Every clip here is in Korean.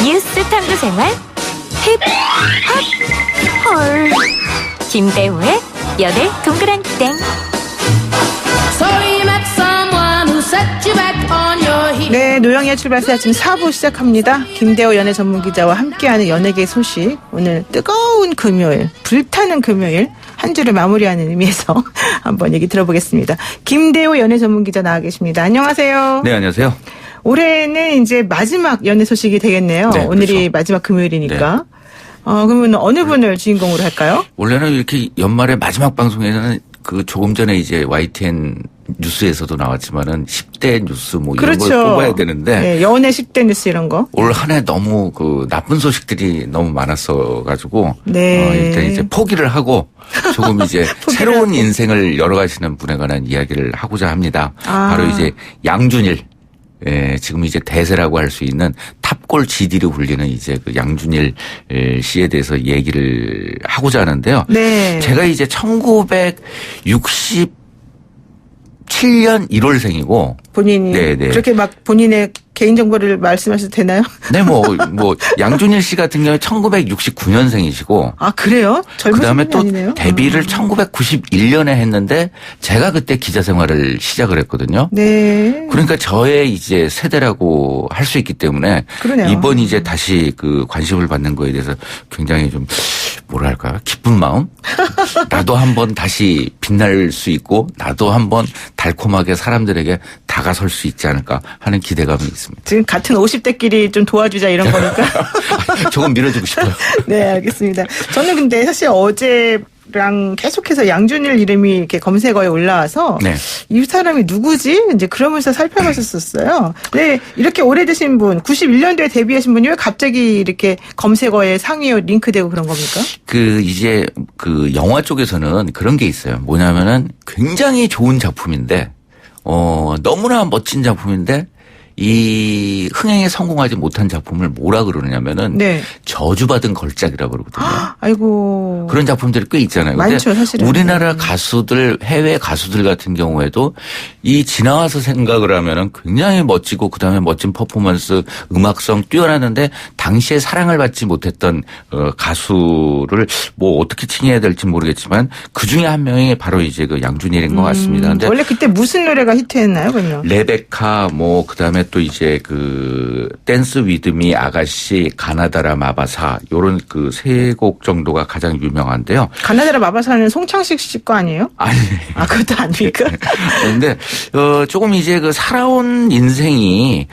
뉴스 탐구 생활 힙합 헐 김대호의 연애 동그랑땡. 네, 노영희의 출발새 아침 4부 시작합니다. 김대호 연애 전문기자와 함께하는 연예계 소식. 오늘 뜨거운 금요일, 불타는 금요일 한 주를 마무리하는 의미에서 한번 얘기 들어보겠습니다. 김대호 연애 전문기자 나와 계십니다. 안녕하세요. 네, 안녕하세요. 올해는 이제 마지막 연애 소식이 되겠네요. 네, 오늘이 그렇죠. 마지막 금요일이니까. 그러면 어느 분을 주인공으로 할까요? 원래는 이렇게 연말에 마지막 방송에는 그 조금 전에 이제 YTN 뉴스에서도 나왔지만은 10대 뉴스 뭐 이런 그렇죠. 걸 뽑아야 되는데. 네, 연애 10대 뉴스 이런 거. 올 한 해 너무 그 나쁜 소식들이 너무 많았어 가지고. 네. 일단 이제 포기를 하고 조금 이제 새로운 인생을 열어가시는 분에 관한 이야기를 하고자 합니다. 바로 이제 양준일. 예, 지금 이제 대세라고 할 수 있는 탑골 GD로 불리는 이제 그 양준일 씨에 대해서 얘기를 하고자 하는데요. 네. 제가 이제 1967년 1월생이고. 본인이. 네네. 그렇게 막 본인의 개인정보를 말씀하셔도 되나요? 네, 양준일 씨 같은 경우에 1969년생이시고. 아, 그래요? 젊은 그다음에 분이 또 아니네요. 데뷔를 1991년에 했는데 제가 그때 기자 생활을 시작을 했거든요. 네. 그러니까 저의 이제 세대라고 할 수 있기 때문에 그러네요. 이번 이제 다시 그 관심을 받는 거에 대해서 굉장히 좀 뭐랄까요? 기쁜 마음? 나도 한번 다시 빛날 수 있고 나도 한번 달콤하게 사람들에게 다가설 수 있지 않을까 하는 기대감이 있습니다. 지금 같은 50대끼리 좀 도와주자 이런 거니까. 조금 밀어주고 싶어요. 네, 알겠습니다. 저는 근데 사실 어제랑 계속해서 양준일 이름이 이렇게 검색어에 올라와서 네. 이 사람이 누구지? 이제 그러면서 살펴봤었어요. 네, 이렇게 오래되신 분, 91년도에 데뷔하신 분이 왜 갑자기 이렇게 검색어에 상위에 링크되고 그런 겁니까? 이제 그 영화 쪽에서는 그런 게 있어요. 뭐냐면은 굉장히 좋은 작품인데, 너무나 멋진 작품인데, 이 흥행에 성공하지 못한 작품을 뭐라 그러느냐면은 네. 저주받은 걸작이라고 그러거든요. 아이고. 그런 작품들이 꽤 있잖아요. 많죠, 근데 사실은. 우리나라 가수들, 해외 가수들 같은 경우에도 이 지나와서 생각을 하면은 굉장히 멋지고 그다음에 멋진 퍼포먼스, 음악성 뛰어나는데 당시에 사랑을 받지 못했던 가수를 뭐 어떻게 칭해야 될지 모르겠지만 그 중에 한 명이 바로 이제 그 양준일인 것 같습니다. 근데 원래 그때 무슨 노래가 히트했나요, 그러면? 레베카 뭐 그다음에 또 이제 그 댄스 위드미 아가씨 가나다라 마바사 요런 그 세 곡 정도가 가장 유명한데요. 가나다라 마바사는 송창식 씨 거 아니에요? 아니. 아, 그것도 아닙니까? 그런데 조금 이제 그 살아온 인생이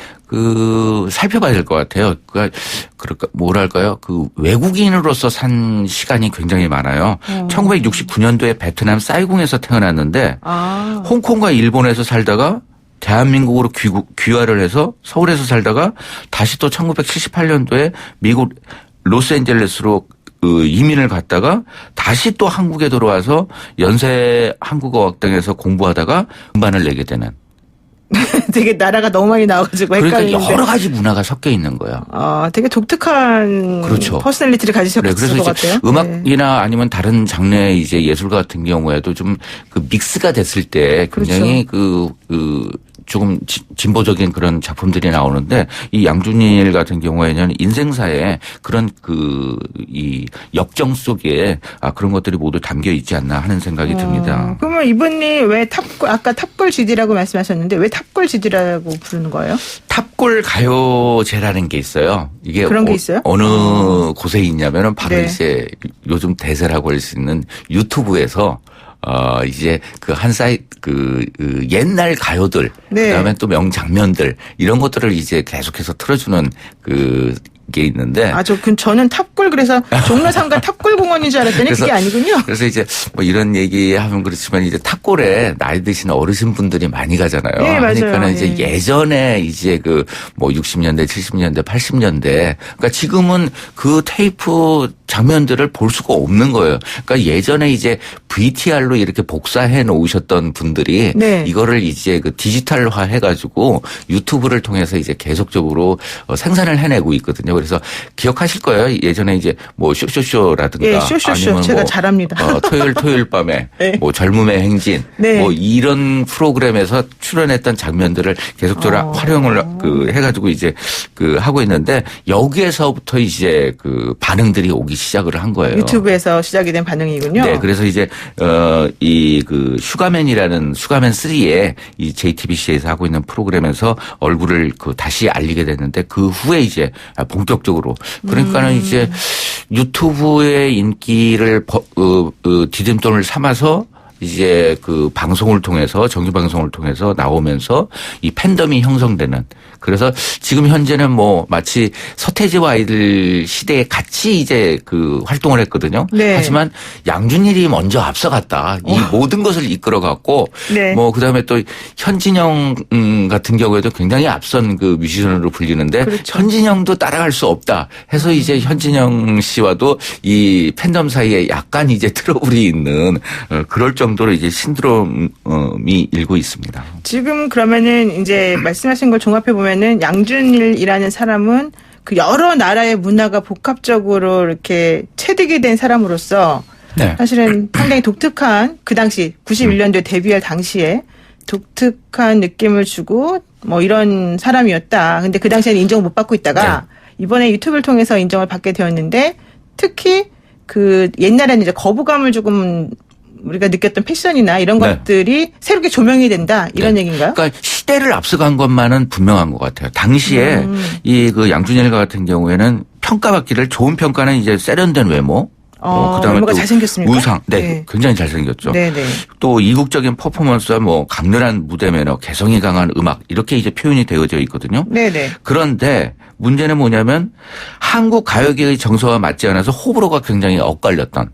살펴봐야 될 것 같아요. 그러니까 뭐랄까요? 그 외국인으로서 산 시간이 굉장히 많아요. 1969년도에 베트남 사이공에서 태어났는데 홍콩과 일본에서 살다가 대한민국으로 귀화를 해서 서울에서 살다가 다시 또 1978년도에 미국 로스앤젤레스로 이민을 갔다가 다시 또 한국에 들어와서 연세 한국어학당에서 공부하다가 음반을 내게 되는. 되게 나라가 너무 많이 나와가지고 헷갈리는데. 그러니까 여러 가지 문화가 섞여 있는 거예요. 되게 독특한 그렇죠. 퍼스널리티를 가지셨을 그래서 것 같아요. 음악이나 아니면 다른 장르의 이제 예술 같은 경우에도 좀 그 믹스가 됐을 때 굉장히 그렇죠. 조금 진보적인 그런 작품들이 나오는데 이 양준일 같은 경우에는 인생사에 그런 이 역정 속에 그런 것들이 모두 담겨 있지 않나 하는 생각이 듭니다. 그러면 이분이 왜 아까 탑골 GD라고 말씀하셨는데 왜 탑골 GD라고 부르는 거예요? 탑골 가요제라는 게 있어요. 이게 그런 게 있어요? 어느 곳에 있냐면은 바로 네. 이제 요즘 대세라고 할 수 있는 유튜브에서 이제 옛날 가요들, 네. 그다음에 또 명장면들, 이런 것들을 이제 계속해서 틀어주는 게 있는데. 저는 탑골 그래서 종로상가 탑골 공원인 줄 알았더니 그게 아니군요. 그래서 이제 뭐 이런 얘기하면 그렇지만 이제 탑골에 나이 드신 어르신 분들이 많이 가잖아요. 네, 맞아요. 그러니까는 이제 네. 예전에 이제 60년대, 70년대, 80년대. 그러니까 지금은 그 테이프 장면들을 볼 수가 없는 거예요. 그러니까 예전에 이제 VTR로 이렇게 복사해 놓으셨던 분들이 네. 이거를 이제 디지털화 해가지고 유튜브를 통해서 이제 계속적으로 생산을 해내고 있거든요. 그래서 기억하실 거예요. 예전에 이제 뭐 쇼쇼쇼라든가 예, 쇼쇼쇼 아니면 제가 뭐 잘합니다. 토요일 밤에 네. 뭐 젊음의 행진 네. 뭐 이런 프로그램에서 출연했던 장면들을 계속적으로 활용을 해가지고 이제 하고 있는데 여기에서부터 이제 반응들이 오기 시작을 한 거예요. 유튜브에서 시작이 된 반응이군요. 네, 그래서 이제 슈가맨이라는 슈가맨 3의 이 JTBC에서 하고 있는 프로그램에서 얼굴을 다시 알리게 됐는데 그 후에 이제 본격적으로 그러니까는 이제 유튜브의 인기를 디딤돌을 삼아서 이제 방송을 통해서 정규 방송을 통해서 나오면서 이 팬덤이 형성되는 그래서 지금 현재는 뭐 마치 서태지와 아이들 시대에 같이 이제 활동을 했거든요. 네. 하지만 양준일이 먼저 앞서갔다. 이 모든 것을 이끌어갔고 네. 뭐 그다음에 또 현진영 같은 경우에도 굉장히 앞선 뮤지션으로 불리는데 그렇죠. 현진영도 따라갈 수 없다 해서 이제 현진영 씨와도 이 팬덤 사이에 약간 이제 트러블이 있는 그럴 정도로 이제 신드롬이 일고 있습니다. 지금 그러면은 이제 말씀하신 걸 종합해 보면은 양준일이라는 사람은 여러 나라의 문화가 복합적으로 이렇게 체득이 된 사람으로서 네. 사실은 상당히 독특한 그 당시 91년도에 데뷔할 당시에 독특한 느낌을 주고 뭐 이런 사람이었다. 근데 그 당시에는 인정을 못 받고 있다가 이번에 유튜브를 통해서 인정을 받게 되었는데 특히 옛날에는 이제 거부감을 조금 우리가 느꼈던 패션이나 이런 네. 것들이 새롭게 조명이 된다 이런 얘기인가요? 그러니까 시대를 앞서간 것만은 분명한 것 같아요. 당시에 이 양준일 같은 경우에는 평가받기를 좋은 평가는 이제 세련된 외모, 그다음에 외모가 또 잘생겼습니까? 우상, 네, 네. 굉장히 잘생겼죠. 네네. 또 이국적인 퍼포먼스와 뭐 강렬한 무대 매너, 개성이 강한 음악 이렇게 이제 표현이 되어져 있거든요. 네네. 그런데 문제는 뭐냐면 한국 가요계의 정서와 맞지 않아서 호불호가 굉장히 엇갈렸던.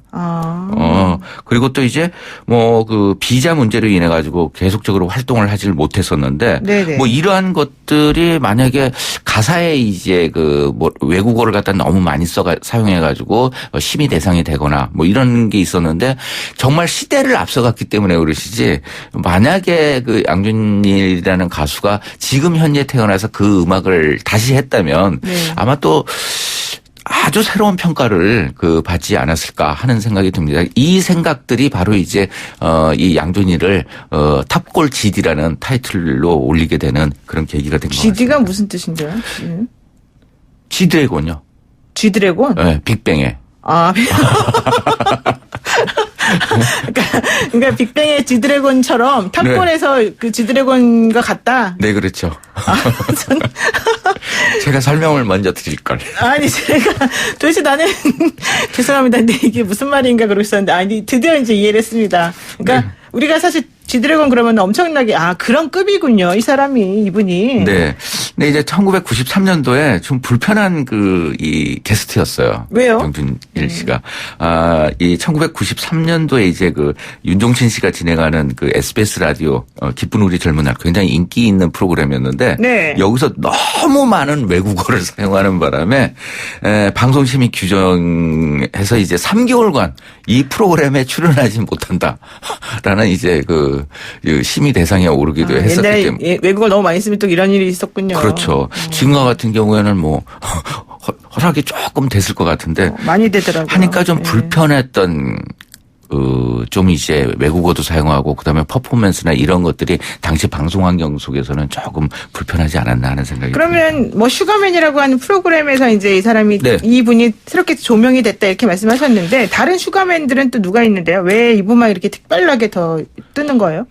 그리고 또 이제 뭐 비자 문제로 인해 가지고 계속적으로 활동을 하질 못했었는데 네네. 뭐 이러한 것들이 만약에 가사에 이제 뭐 외국어를 갖다 너무 많이 사용해 가지고 심의 대상이 되거나 뭐 이런 게 있었는데 정말 시대를 앞서갔기 때문에 그러시지 만약에 양준일이라는 가수가 지금 현재 태어나서 그 음악을 다시 했다면 네. 아마 또 아주 새로운 평가를 받지 않았을까 하는 생각이 듭니다. 이 생각들이 바로 이제 이 양준일을 탑골 GD라는 타이틀로 올리게 되는 그런 계기가 된 것 같습니다. GD가 무슨 뜻인데요? G드래곤요. G드래곤? 네, 빅뱅에. 그러니까 빅뱅의 G드래곤처럼 탑골에서 그 G드래곤과 같다. 네, 그렇죠. 제가 설명을 먼저 드릴 걸. 아니 제가 도대체 나는 죄송합니다. 근데 이게 무슨 말인가 그러고 있었는데 아니 드디어 이제 이해를 했습니다. 그러니까 우리가 사실 G드래곤 그러면 엄청나게 그런 급이군요. 이 사람이 이분이. 네. 근데 이제 1993년도에 좀 불편한 이 게스트였어요. 왜요? 양준일 씨가. 이 1993년도에 이제 윤종신 씨가 진행하는 SBS 라디오 기쁜 우리 젊은 날 굉장히 인기 있는 프로그램이었는데 네. 여기서 너무 많은 외국어를 사용하는 바람에 방송심의 규정에서 이제 3개월간 이 프로그램에 출연하지 못한다라는 이제 심의 대상에 오르기도 했었기 옛날에 때문에. 외국어를 너무 많이 쓰면 또 이런 일이 있었군요. 그렇죠. 지금과 같은 경우에는 뭐 허락이 조금 됐을 것 같은데 많이 되더라고요. 하니까 좀 네. 불편했던 좀 이제 외국어도 사용하고 그다음에 퍼포먼스나 이런 것들이 당시 방송 환경 속에서는 조금 불편하지 않았나 하는 생각이 듭니다. 그러면 뭐 슈가맨이라고 하는 프로그램에서 이제 이 사람이 네. 이분이 새롭게 조명이 됐다 이렇게 말씀하셨는데 다른 슈가맨들은 또 누가 있는데요? 왜 이분만 이렇게 특별하게 더 뜨는 거예요?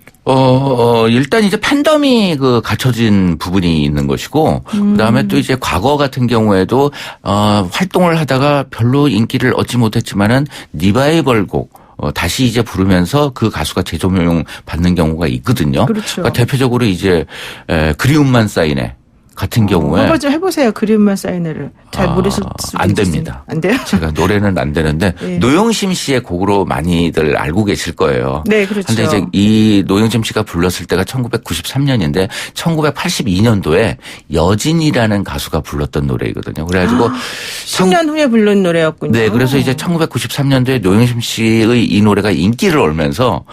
일단 이제 팬덤이 갖춰진 부분이 있는 것이고, 그 다음에 또 이제 과거 같은 경우에도, 활동을 하다가 별로 인기를 얻지 못했지만은 리바이벌 곡, 다시 이제 부르면서 그 가수가 재조명 받는 경우가 있거든요. 그렇죠. 그러니까 대표적으로 이제, 그리움만 쌓이네. 같은 경우에. 한번 좀 해보세요. 그리움만 쌓이네를. 잘 모르실 수도 안 있겠습니다. 됩니다. 안 돼요? 제가 노래는 안 되는데 네. 노영심 씨의 곡으로 많이들 알고 계실 거예요. 네, 그렇죠. 근데 이제 이 노영심 씨가 불렀을 때가 1993년인데 1982년도에 여진이라는 가수가 불렀던 노래이거든요. 그래가지고 10년 후에 부른 노래였군요. 네, 그래서 이제 1993년도에 노영심 씨의 이 노래가 인기를 얻으면서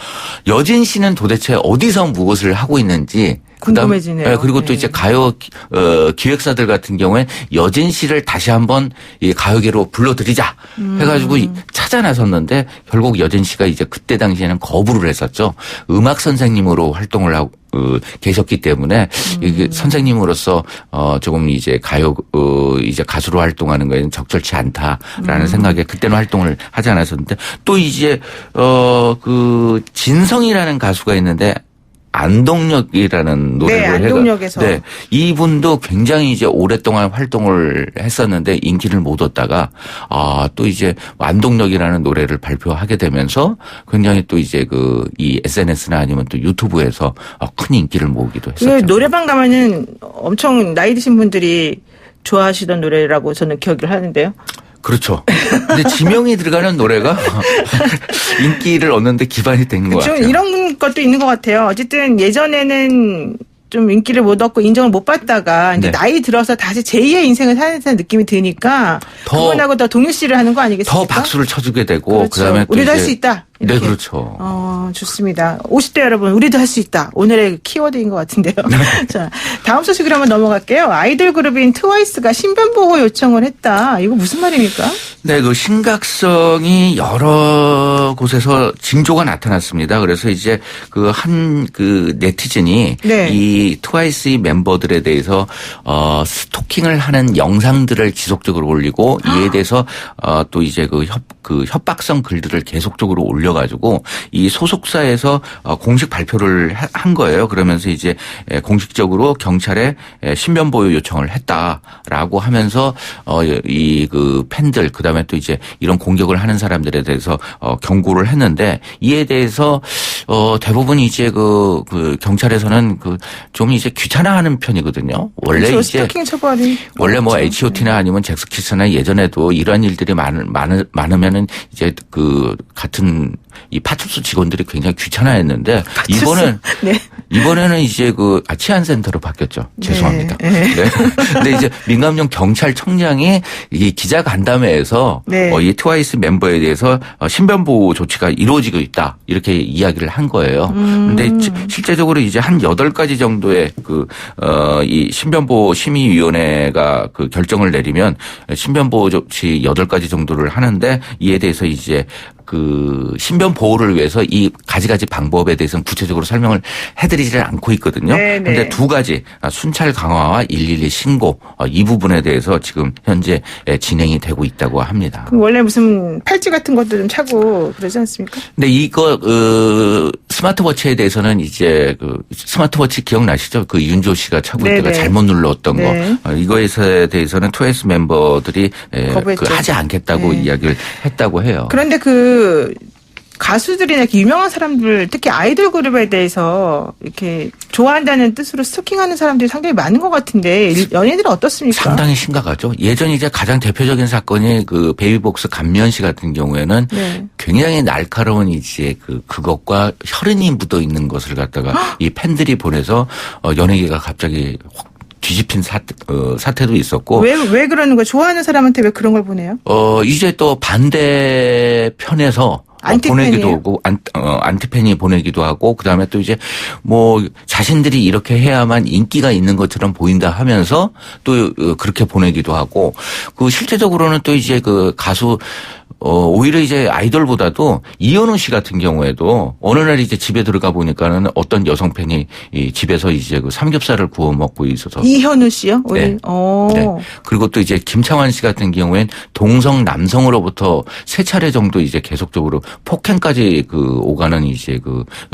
여진 씨는 도대체 어디서 무엇을 하고 있는지 궁금해지네요. 네, 그리고 또 네. 이제 가요 기획사들 같은 경우에 여진 씨를 다시 한번 이 가요계로 불러들이자 해가지고 찾아 나섰는데 결국 여진 씨가 이제 그때 당시에는 거부를 했었죠. 음악 선생님으로 활동을 하고 계셨기 때문에 이게 선생님으로서 조금 이제 이제 가수로 활동하는 거에는 적절치 않다라는 생각에 그때는 활동을 하지 않았었는데 또 이제 그 진성이라는 가수가 있는데 안동역이라는 노래를 네, 안동역에서. 네, 이분도 굉장히 이제 오랫동안 활동을 했었는데 인기를 못 얻다가 또 이제 안동역이라는 노래를 발표하게 되면서 굉장히 또 이제 이 SNS나 아니면 또 유튜브에서 큰 인기를 모으기도 그 했었죠. 노래방 가면은 엄청 나이 드신 분들이 좋아하시던 노래라고 저는 기억을 하는데요. 그렇죠. 근데 지명이 들어가는 노래가 인기를 얻는데 기반이 된 것 좀 같아요. 이런 것도 있는 것 같아요. 어쨌든 예전에는 좀 인기를 못 얻고 인정을 못 받다가 이제 네. 나이 들어서 다시 제2의 인생을 사는 듯한 느낌이 드니까 더- 그분하고 더 동일시를 하는 거 아니겠습니까? 더 박수를 쳐주게 되고 그렇죠. 그다음에 또 우리도 할 이제 수 있다. 네, 이렇게. 그렇죠. 좋습니다. 50대 여러분, 우리도 할 수 있다. 오늘의 키워드인 것 같은데요. 네. 자, 다음 소식으로 한번 넘어갈게요. 아이돌 그룹인 트와이스가 신변 보호 요청을 했다. 이거 무슨 말입니까? 네, 그 심각성이 여러 곳에서 징조가 나타났습니다. 그래서 이제 그 네티즌이 네. 이 트와이스 멤버들에 대해서 스토킹을 하는 영상들을 지속적으로 올리고 이에 대해서 또 이제 그 협박성 글들을 계속적으로 올려가지고 이 소속사에서 공식 발표를 한 거예요. 그러면서 이제 공식적으로 경찰에 신변 보호 요청을 했다라고 하면서 이 그 팬들 그다음에 또 이제 이런 공격을 하는 사람들에 대해서 경고를 했는데 이에 대해서 대부분 이제 그 경찰에서는 좀 이제 귀찮아하는 편이거든요. 원래 그렇죠. 이제 스토킹 처벌이 원래 뭐 그렇죠. H.O.T나 아니면 잭스키스나 예전에도 이러한 일들이 많으면은 이제 그 같은 이 파출소 직원들이 굉장히 귀찮아했는데 네. 이번에는 이제 치안센터로 바뀌었죠. 죄송합니다. 네. 네. 근데 이제 민감용 경찰청장이 이 기자 간담회에서 네. 이 트와이스 멤버에 대해서 신변 보호 조치가 이루어지고 있다 이렇게 이야기를 한 거예요. 근데 실제적으로 이제 한 8가지 정도의 이 신변 보호 심의위원회가 그 결정을 내리면 신변 보호 조치 8가지 정도를 하는데 이에 대해서 이제 그 신변 보호를 위해서 이 가지가지 방법에 대해서는 구체적으로 설명을 해드리지를 않고 있거든요. 그런데 2가지 순찰 강화와 112 신고 이 부분에 대해서 지금 현재 진행이 되고 있다고 합니다. 그럼 원래 무슨 팔찌 같은 것도 좀 차고 그러지 않습니까? 근데 이거 스마트워치에 대해서는 이제 스마트워치 기억나시죠? 그 윤조 씨가 차고 있다가 잘못 눌렀던 네. 거 이거에 대해서는 트와이스 멤버들이 거부했죠. 하지 않겠다고 네. 이야기를 했다고 해요. 그런데 가수들이나 이렇게 유명한 사람들, 특히 아이돌 그룹에 대해서 이렇게 좋아한다는 뜻으로 스토킹하는 사람들이 상당히 많은 것 같은데 연예인들은 어떻습니까? 상당히 심각하죠. 예전 이제 가장 대표적인 사건이 그 베이비복스 감미연 씨 같은 경우에는 네. 굉장히 날카로운 이제 그것과 혈흔이 묻어 있는 것을 갖다가 이 팬들이 보내서 연예계가 갑자기 확 뒤집힌 사태도 있었고. 왜 그러는 거예요? 좋아하는 사람한테 왜 그런 걸 보내요? 이제 또 반대편에서 보내기도 하고, 안티팬이 보내기도 하고, 그 다음에 또 이제 뭐 자신들이 이렇게 해야만 인기가 있는 것처럼 보인다 하면서 또 그렇게 보내기도 하고, 실제적으로는 또 이제 가수 오히려 이제 아이돌보다도 이현우 씨 같은 경우에도 어느 날 이제 집에 들어가 보니까는 어떤 여성 팬이 이 집에서 이제 삼겹살을 구워 먹고 있어서. 이현우 씨요? 네. 네. 그리고 또 이제 김창완 씨 같은 경우엔 동성 남성으로부터 3차례 정도 이제 계속적으로 폭행까지 오가는 이제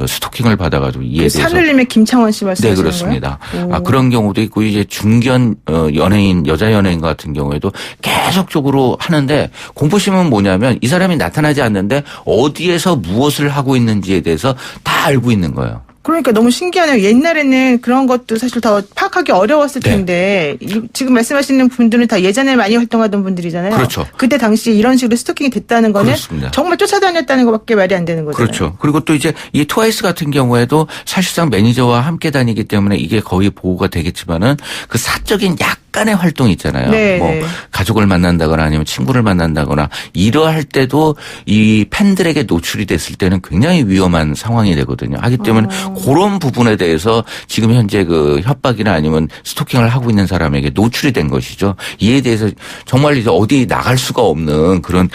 스토킹을 받아가지고 이에 대해서. 산울림의 김창완 씨 말씀하시는 네, 그렇습니다. 거예요? 그런 경우도 있고 이제 중견 연예인, 여자 연예인 같은 경우에도 계속적으로 하는데 공포심은 뭐냐면 이 사람이 나타나지 않는데 어디에서 무엇을 하고 있는지에 대해서 다 알고 있는 거예요. 그러니까 너무 신기하네요. 옛날에는 그런 것도 사실 더 파악하기 어려웠을 텐데 지금 말씀하시는 분들은 다 예전에 많이 활동하던 분들이잖아요. 그렇죠. 그때 당시 이런 식으로 스토킹이 됐다는 거는 그렇습니다. 정말 쫓아다녔다는 것밖에 말이 안 되는 거잖아요. 그렇죠. 그리고 또 이제 이 트와이스 같은 경우에도 사실상 매니저와 함께 다니기 때문에 이게 거의 보호가 되겠지만은 그 사적인 약간의 활동이 있잖아요. 네, 뭐 네. 가족을 만난다거나 아니면 친구를 만난다거나 이러할 때도 이 팬들에게 노출이 됐을 때는 굉장히 위험한 상황이 되거든요. 하기 때문에 그런 부분에 대해서 지금 현재 그 협박이나 아니면 스토킹을 하고 있는 사람에게 노출이 된 것이죠. 이에 대해서 정말 이제 어디 나갈 수가 없는 그런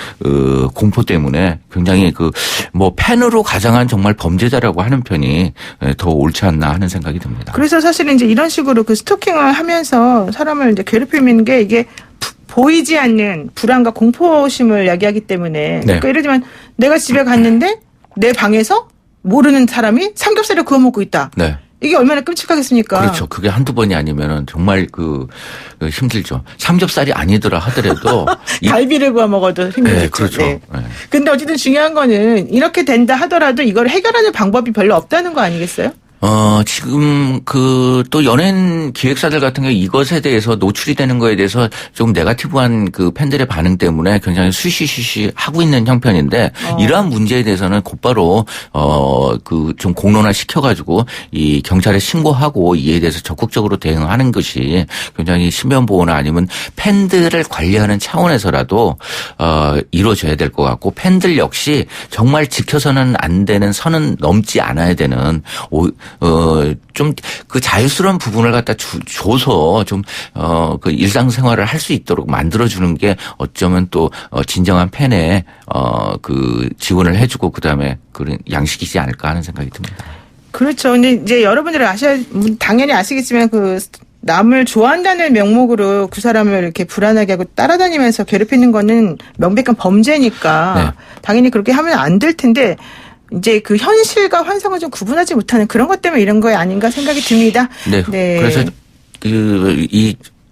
공포 때문에 굉장히 그 뭐 팬으로 가장한 정말 범죄자라고 하는 편이 더 옳지 않나 하는 생각이 듭니다. 그래서 사실은 이제 이런 식으로 그 스토킹을 하면서 사람을 이제 괴롭히는 게 이게 보이지 않는 불안과 공포심을 야기하기 때문에. 네. 그러니까 예를 들면 내가 집에 갔는데 내 방에서 모르는 사람이 삼겹살을 구워 먹고 있다. 네. 이게 얼마나 끔찍하겠습니까? 그렇죠. 그게 한두 번이 아니면은 정말 그 힘들죠. 삼겹살이 아니더라 하더라도 갈비를 구워 먹어도 힘들죠. 네, 그렇죠. 네. 근데 어쨌든 중요한 거는 이렇게 된다 하더라도 이걸 해결하는 방법이 별로 없다는 거 아니겠어요? 지금 또 연예인 기획사들 같은 경우 이것에 대해서 노출이 되는 거에 대해서 좀 네거티브한 그 팬들의 반응 때문에 굉장히 수시수시 하고 있는 형편인데 이러한 문제에 대해서는 곧바로 좀 공론화 시켜가지고 이 경찰에 신고하고 이에 대해서 적극적으로 대응하는 것이 굉장히 신변 보호나 아니면 팬들을 관리하는 차원에서라도 이루어져야 될 것 같고 팬들 역시 정말 지켜서는 안 되는 선은 넘지 않아야 되는 좀 그 자유스러운 부분을 갖다 줘서 좀 그 일상생활을 할 수 있도록 만들어주는 게 어쩌면 또 진정한 팬의 그 지원을 해주고 그다음에 그런 양식이지 않을까 하는 생각이 듭니다. 그렇죠. 근데 이제 여러분들이 당연히 아시겠지만 그 남을 좋아한다는 명목으로 그 사람을 이렇게 불안하게 하고 따라다니면서 괴롭히는 거는 명백한 범죄니까 네. 당연히 그렇게 하면 안 될 텐데 이제 그 현실과 환상을 좀 구분하지 못하는 그런 것 때문에 이런 거에 아닌가 생각이 듭니다. 네. 네. 그래서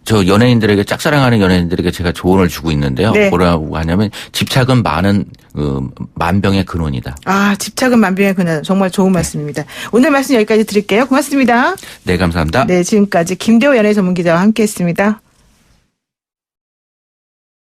저 연예인들에게 짝사랑하는 연예인들에게 제가 조언을 주고 있는데요. 네. 뭐라고 하냐면 집착은 많은 만병의 근원이다. 아, 집착은 만병의 근원. 정말 좋은 말씀입니다. 오늘 말씀 여기까지 드릴게요. 고맙습니다. 네, 감사합니다. 네, 지금까지 김대호 연예 전문기자와 함께했습니다.